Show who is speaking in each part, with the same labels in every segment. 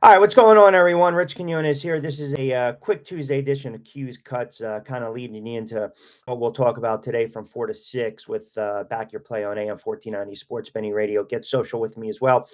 Speaker 1: All right, what's going on, everyone? Rich Quinones here. This is a quick Tuesday edition of Q's Cuts, kind of leading you into what we'll talk about today from 4 to 6 with Back Your Play on AM 1490 Sports Betting Radio. Get social with me as well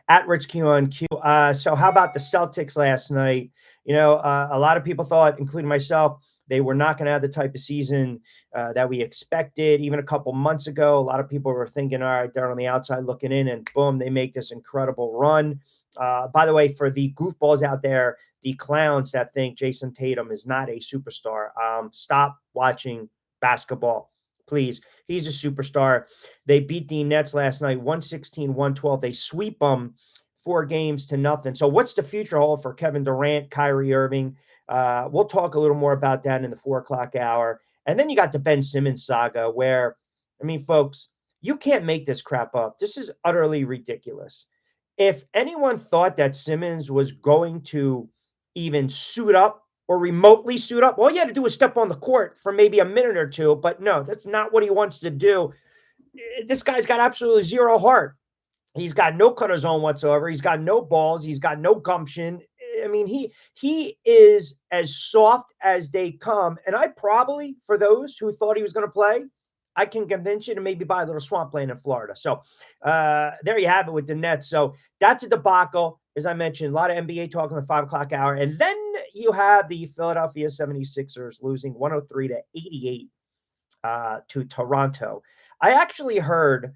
Speaker 1: at Rich Q on Q. So, how about the Celtics last night? A lot of people thought, including myself, they were not going to have the type of season that we expected even a couple months ago. A lot of people were thinking, all right, they're on the outside looking in, and boom, they make this incredible run. By the way, for the goofballs out there, the clowns that think Jason Tatum is not a superstar, stop watching basketball, please. He's a superstar. They beat the Nets last night, 116-112. They sweep them 4 games to nothing. So what's the future hold for Kevin Durant, Kyrie Irving? We'll talk a little more about that in the 4 o'clock hour. And then you got the Ben Simmons saga where, I mean, folks, you can't make this crap up. This is utterly ridiculous. If anyone thought that Simmons was going to even suit up or remotely suit up, all you had to do was step on the court for maybe a minute or two. But no, that's not what he wants to do. This guy's got absolutely zero heart. He's got no cut of zone whatsoever. He's got no balls. He's got no gumption. I mean, he is as soft as they come. And I probably, for those who thought he was going to play, I can convince you to maybe buy a little swampland in Florida. So there you have it with the Nets. So that's a debacle. As I mentioned, a lot of NBA talk in the 5 o'clock hour. And then you have the Philadelphia 76ers losing 103-88 to Toronto. I actually heard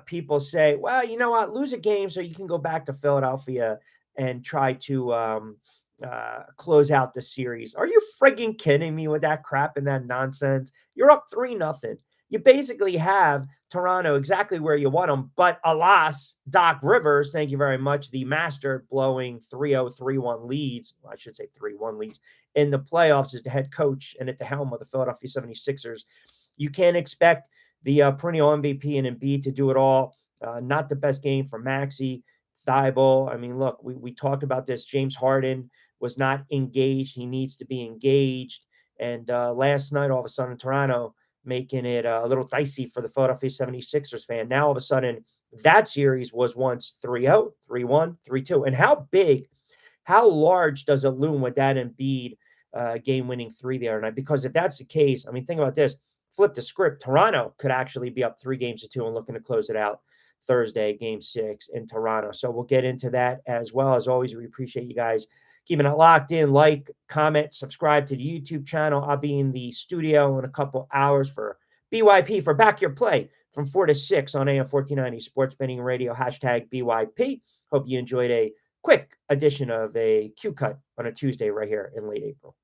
Speaker 1: people say, well, you know what, lose a game so you can go back to Philadelphia and try to close out the series. Are you frigging kidding me with that crap and that nonsense? You're up 3-0. You basically have Toronto exactly where you want them, but alas, Doc Rivers, thank you very much, the master blowing 3-0, 3-1 leads, well, I should say 3-1 leads, in the playoffs as the head coach and at the helm of the Philadelphia 76ers. You can't expect the perennial MVP and Embiid to do it all. Not the best game for Maxey, Thibault. I mean, look, we talked about this. James Harden was not engaged. He needs to be engaged. And last night, all of a sudden, Toronto making it a little dicey for the Philadelphia 76ers fan. Now, all of a sudden, that series was once 3-0, 3-1, 3-2. And how large does it loom with that Embiid game-winning three there? And because if that's the case, I mean, think about this. Flip the script. Toronto could actually be up 3-2 and looking to close it out Thursday, game 6 in Toronto. So we'll get into that as well. As always, we appreciate you guys keeping it locked in. Like, comment, subscribe to the YouTube channel. I'll be in the studio in a couple hours for BYP for Back Your Play from 4 to 6 on AM 1490 Sports Betting Radio, hashtag BYP. Hope you enjoyed a quick edition of a Q Cut on a Tuesday right here in late April.